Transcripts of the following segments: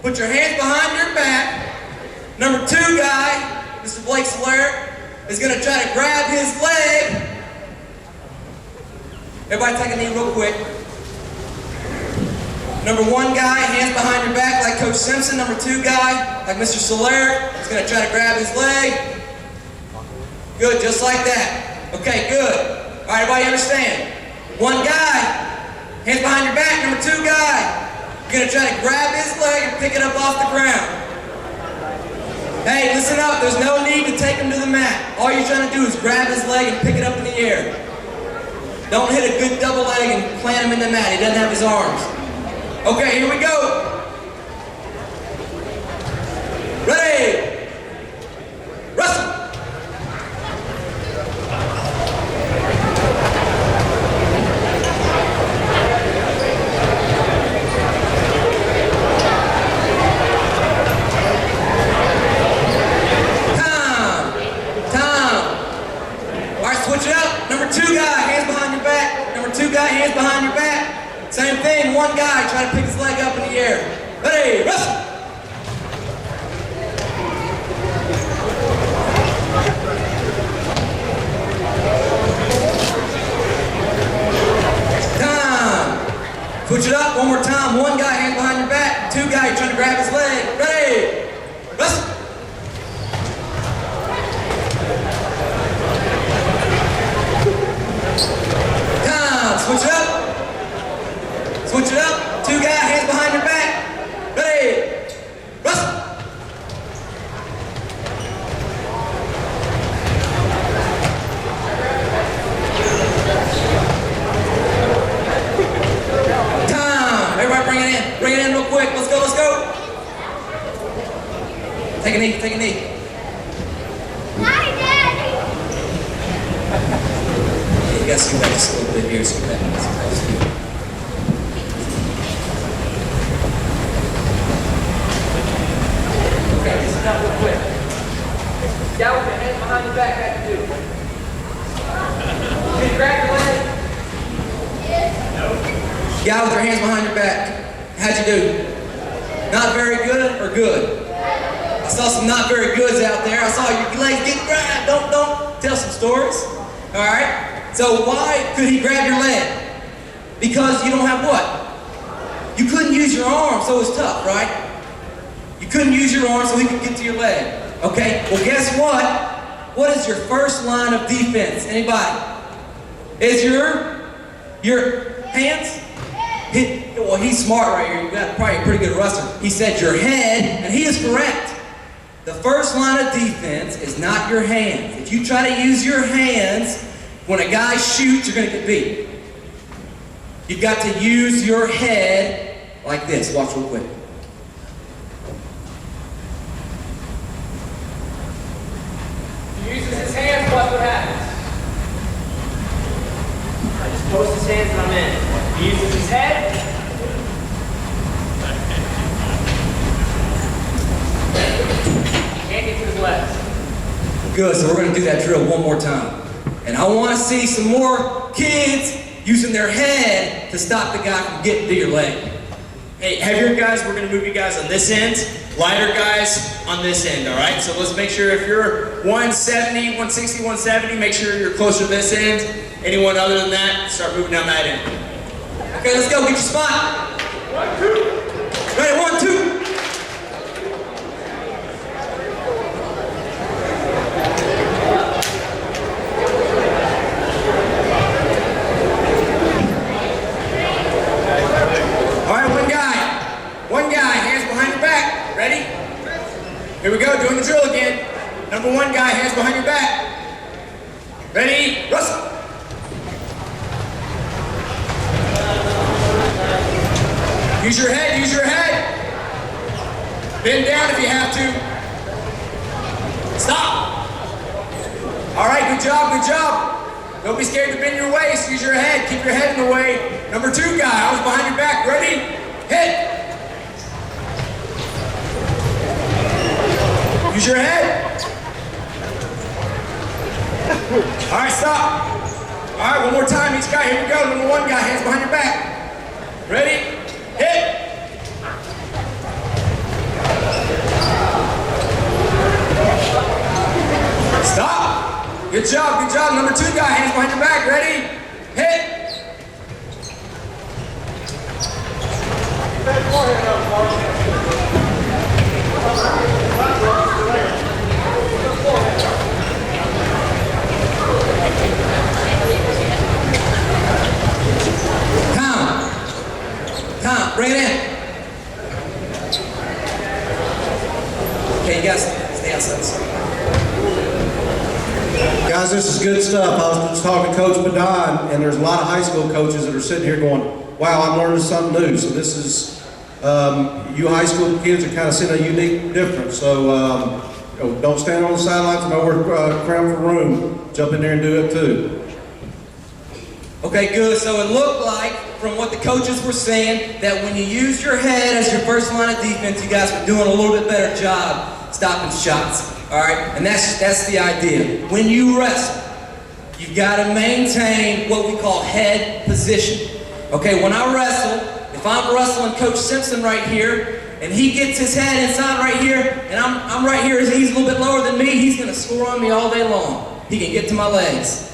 Put your hands behind your back. Number 2 guy, Mr. Blake Solaire, is going to try to grab his leg. Everybody take a knee real quick. Number 1 guy, hands behind your back like Coach Simpson. Number 2 guy, like Mr. Solaire, is going to try to grab his leg. Good, just like that. Okay, good. All right, everybody understand? 1 guy, hands behind your back. Number 2 guy, you're going to try to grab his leg and pick it up off the ground. Hey, listen up. There's no need to take him to the mat. All you're trying to do is grab his leg and pick it up in the air. Don't hit a good double leg and plant him in the mat. He doesn't have his arms. Okay, here we go. Ready? Wrestle. Switch it up. Number 2 guy, hands behind your back. Number 2 guy, hands behind your back. Same thing, 1 guy, try to pick his leg up in the air. Ready, wrestle. Time. Switch it up, one more time. 1 guy, hands behind your back. 2 guy, trying to grab his leg. Ready, wrestle. Switch it up. Switch it up. 2 guys, hands behind your back. Ready. Wrestle. Time. Everybody bring it in. Bring it in real quick. Let's go, let's go. Take a knee, take a knee. Hi, Daddy. You gotta scoot back just a little bit here, scoot back. Okay, just stop real quick. Down with your hands behind your back, how you do? Can you grab your leg? No. Guy with your hands behind your back, how'd you do? Not very good or good? I saw some not very goods out there. I saw your legs get grabbed. Don't tell some stories. All right? So why could he grab your leg? Because you don't have what? You couldn't use your arm, so it's tough, right? You couldn't use your arm so he could get to your leg. Okay, well guess what? What is your first line of defense? Anybody? Is your hands? Well, he's smart right here. You got probably a pretty good wrestler. He said your head, and he is correct. The first line of defense is not your hands. If you try to use your hands, when a guy shoots, you're going to get beat. You've got to use your head like this. Watch real quick. He uses his hands, watch what happens. I just post his hands and I'm in. He uses his head. Can't get to his legs. Good, so we're going to do that drill one more time. And I want to see some more kids using their head to stop the guy from getting to your leg. Hey, heavier guys, we're going to move you guys on this end. Lighter guys on this end, all right? So let's make sure if you're 170, 160, 170, make sure you're closer to this end. Anyone other than that, start moving down that end. Okay, let's go. Get your spot. 1, 2. Ready, 1, 2. Here we go, doing the drill again. Number 1 guy, hands behind your back. Ready, wrestle. Use your head, use your head. Bend down if you have to. Stop. All right, good job, good job. Don't be scared to bend your waist, use your head, keep your head in the way. Number 2 guy, arms behind your back, ready, hit. Use your head. All right, stop. All right, one more time, each guy. Here we go. Number 1 guy, hands behind your back. Ready? Hit. Time. Bring it in. Okay, you guys stay outside. Guys, this is good stuff. I was just talking to Coach Badon, and there's a lot of high school coaches that are sitting here going, wow, I'm learning something new. So this is, you high school kids are kind of seeing a unique difference. So don't stand on the sidelines and nowhere cram for room. Jump in there and do it too. Okay, good. So it looked like, from what the coaches were saying, that when you use your head as your first line of defense, you guys were doing a little bit better job stopping shots. All right, and that's the idea. When you wrestle, you've got to maintain what we call head position. Okay, when I wrestle, if I'm wrestling Coach Simpson right here, and he gets his head inside right here, and I'm right here, he's a little bit lower than me, he's going to score on me all day long. He can get to my legs.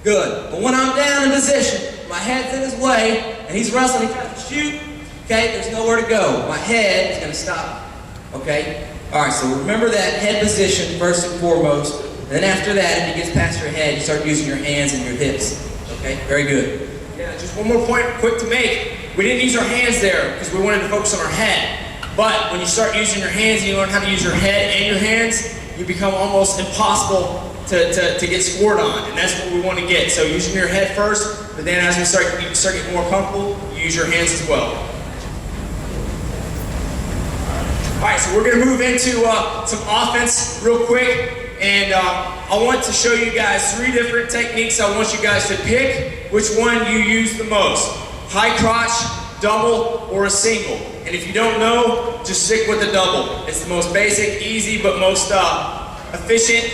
Good. But when I'm down in position, my head's in his way, and he's wrestling, he tries to shoot, okay, there's nowhere to go. My head is going to stop. Okay? All right, so remember that head position first and foremost. And then after that, if he gets past your head, you start using your hands and your hips. Okay? Very good. Yeah, just one more point quick to make. We didn't use our hands there because we wanted to focus on our head. But when you start using your hands and you learn how to use your head and your hands, you become almost impossible to get scored on. And that's what we want to get. So using your head first, but then as you start getting more comfortable, you use your hands as well. All right, so we're going to move into some offense real quick, and I want to show you guys 3 different techniques. I want you guys to pick which one you use the most. High crotch, double, or a single. And if you don't know, just stick with the double. It's the most basic, easy, but most efficient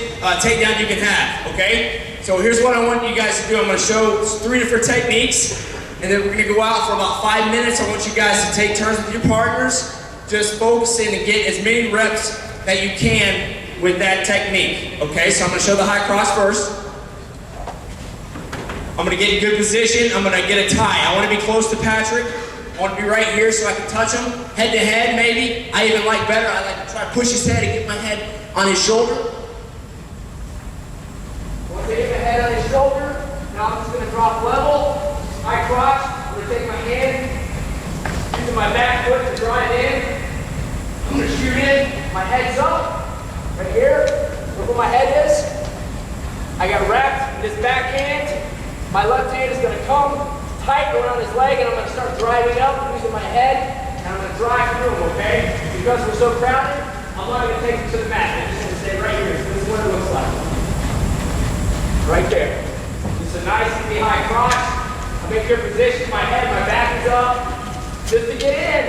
takedown you can have, okay? So here's what I want you guys to do. I'm going to show 3 different techniques, and then we're going to go out for about 5 minutes. I want you guys to take turns with your partners, just focusing and get as many reps that you can with that technique. Okay, so I'm going to show the high cross first. I'm going to get in good position. I'm going to get a tie. I want to be close to Patrick. I want to be right here so I can touch him. Head to head, maybe. I even like better. I like to try to push his head and get my head on his shoulder. Once I get my head on his shoulder, now I'm just going to drop level. High crotch. I'm going to take my hand, using my back foot to draw it in. I'm going to shoot in. My head's up. Right here. Look where my head is. I got wrapped in this backhand. My left hand is going to come tight around his leg, and I'm going to start driving up using my head, and I'm going to drive through him, okay? Because we're so crowded, I'm not going to take him to the mat. I'm just going to stay right here. So this is what it looks like. Right there. Just a nice, easy high crotch. I make your position. My head, my back is up. Just to get in,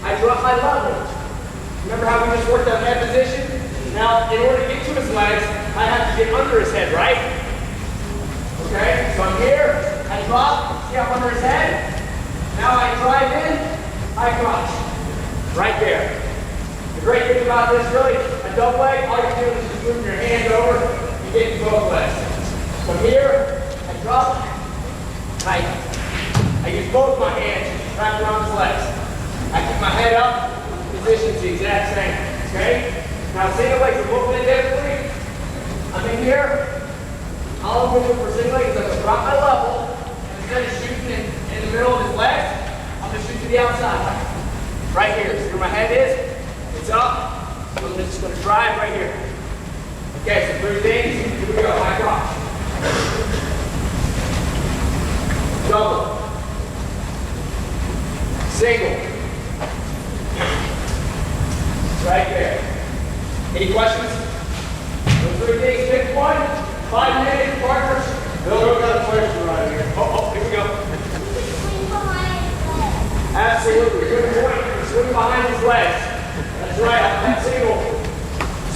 I drop my level. Remember how we just worked on head position? Now, in order to get to his legs, I have to get under his head, right? Okay, so I'm here, I drop, see I'm under his head. Now I drive in, I crotch. Right there. The great thing about this, really, a double leg, all you're doing is just moving your hands over, you get to both legs. From here, I drop, I use both my hands wrapped around his legs. I keep my head up, position's the exact same, okay? Now single legs are a little bit differently. I'm in here. All I'm going to do for single leg is I'm going to drop my level, and instead of shooting in the middle of his legs, I'm going to shoot to the outside. Right here. See where my head is? It's up. So I'm just going to drive right here. Okay, so 3 things. Here we go. High crotch. Double. Single. Right there. Any questions? Those 3 things, pick one. 5 minutes, partners. Bill, got a question right here. Oh, here we go. Absolutely, good point. Swing behind his legs. That's right, that single.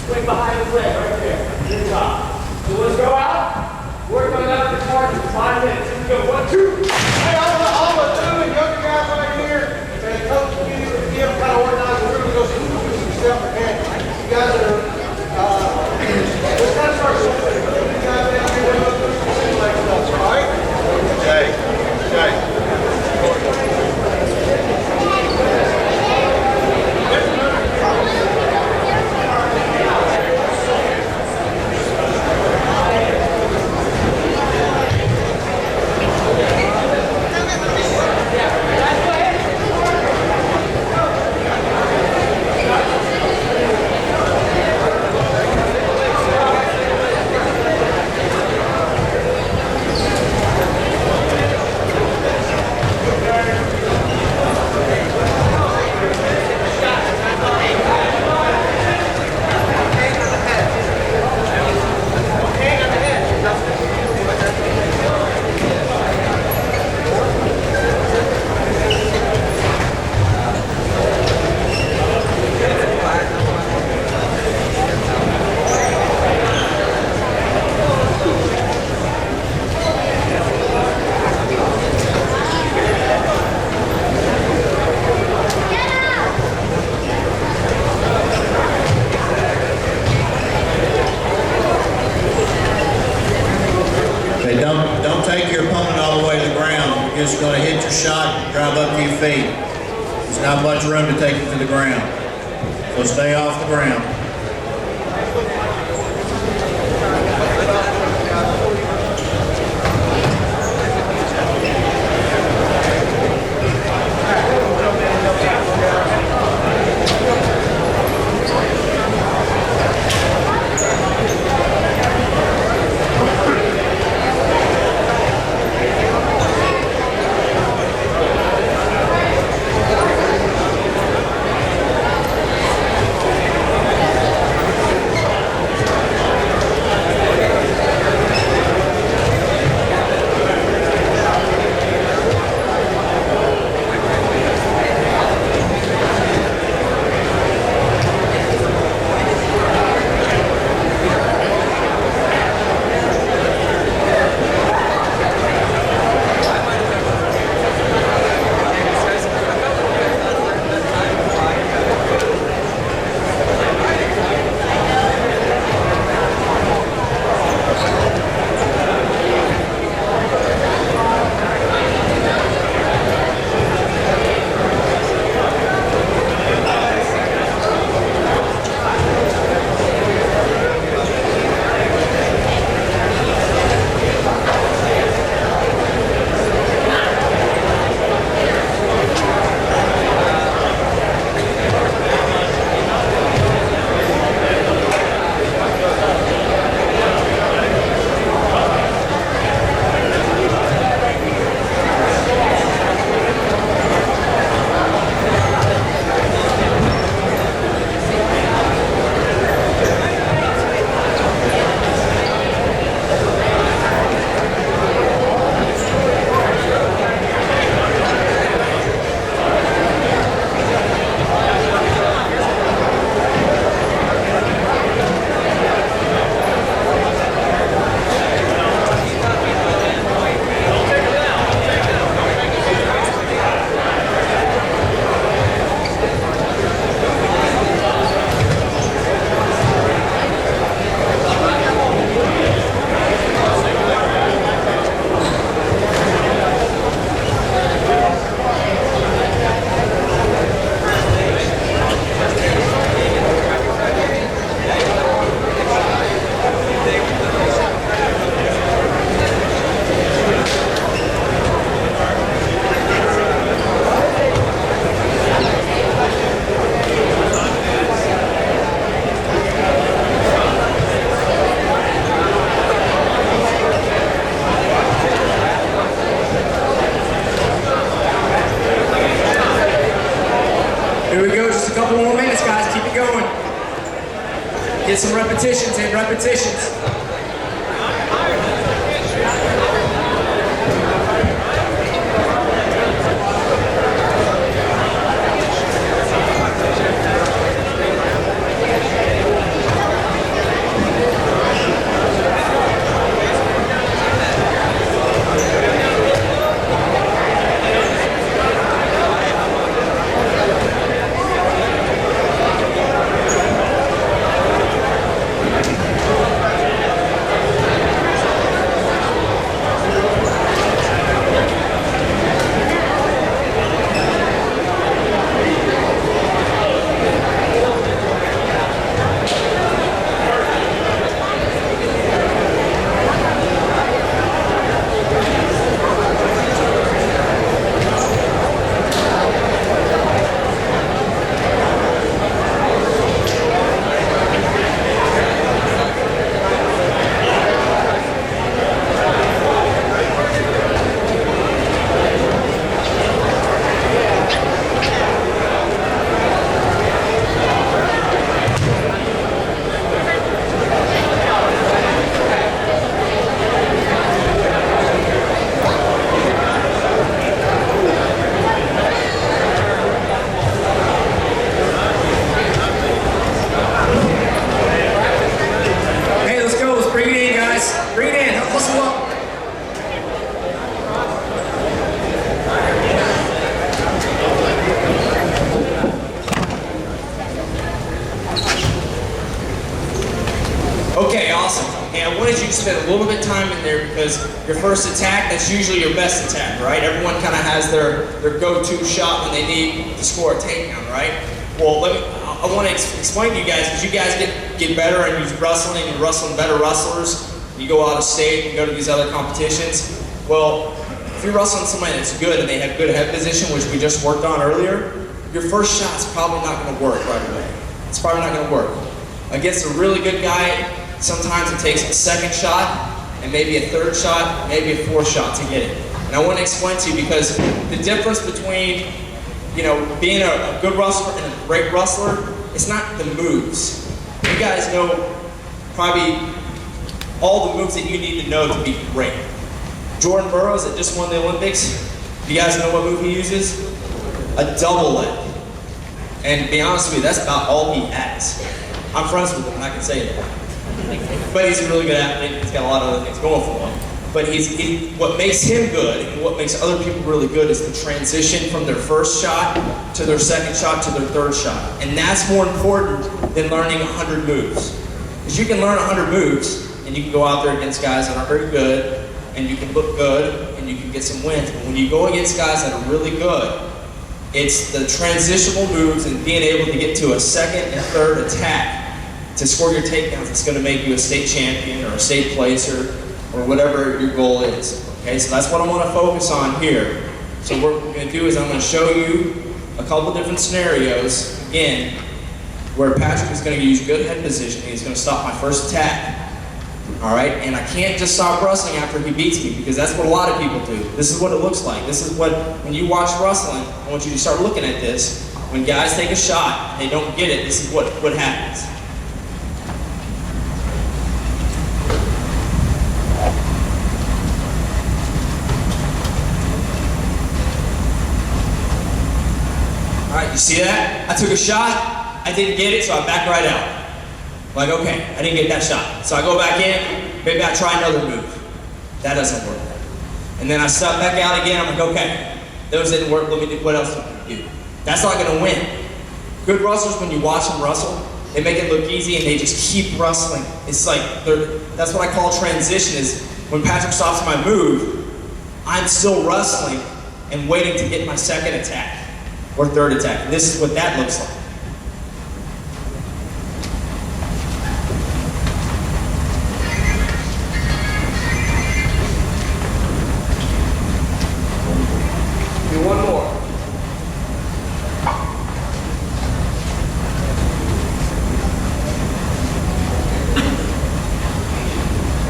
Swing behind his leg, right there. Good job. So let's go out. Work on that for partners for 5 minutes. Here we go. 1, 2. Hey, all the 2 and younger guys right here, and Coach Kim kind of organized the room to go see yourself again. You guys are, let's kind of start something. You guys down here, let's do some single leg stuff, all right? Okay. feet. There's not much room to take it to the ground. So stay off the ground. Get some repetitions in, repetitions. spend a little bit of time in there because your first attack, that's usually your best attack, right? Everyone kind of has their go-to shot when they need to score a takedown, right? Well, I want to explain to you guys, because you guys get better and you're wrestling and wrestling better wrestlers. You go out of state and go to these other competitions. Well, if you're wrestling somebody that's good and they have good head position, which we just worked on earlier, your first shot's probably not going to work right away. It's probably not going to work. Against a really good guy, sometimes it takes a second shot and maybe a third shot, maybe a fourth shot to get it. And I want to explain to you, because the difference between, you know, being a good wrestler and a great wrestler, it's not the moves. You guys know probably all the moves that you need to know to be great. Jordan Burroughs that just won the Olympics, do you guys know what move he uses? A double leg. And to be honest with you, that's about all he has. I'm friends with him, and I can say that. But he's a really good athlete. He's got a lot of other things going for him. But what makes him good and what makes other people really good is the transition from their first shot to their second shot to their third shot. And that's more important than learning 100 moves. Because you can learn 100 moves and you can go out there against guys that aren't very good and you can look good and you can get some wins. But when you go against guys that are really good, it's the transitional moves and being able to get to a second and third attack to score your takedowns that's going to make you a state champion or a state placer or whatever your goal is. Okay, so that's what I want to focus on here. So what we're going to do is I'm going to show you a couple different scenarios, again, where Patrick is going to use good head positioning. He's going to stop my first attack. All right, and I can't just stop wrestling after he beats me, because that's what a lot of people do. This is what it looks like. This is what, when you watch wrestling, I want you to start looking at this. When guys take a shot and they don't get it, this is what happens. All right, you see that? I took a shot, I didn't get it, so I backed right out. Like, okay, I didn't get that shot. So I go back in, maybe I try another move. That doesn't work. And then I step back out again, I'm like, okay, those didn't work, let me do, what else do we do? That's not gonna win. Good wrestlers, when you watch them wrestle, they make it look easy and they just keep wrestling. It's like, that's what I call transition, is when Patrick stops my move, I'm still wrestling and waiting to get my second attack or third attack. This is what that looks like. Do one more.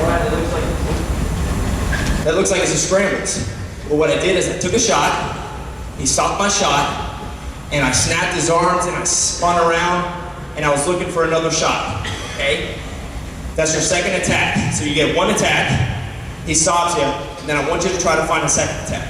All right, that looks like it's a scrambles. But what I did is I took a shot, he stopped my shot, and I snapped his arms and I spun around and I was looking for another shot, okay? That's your second attack. So you get one attack, he stops you, and then I want you to try to find a second attack.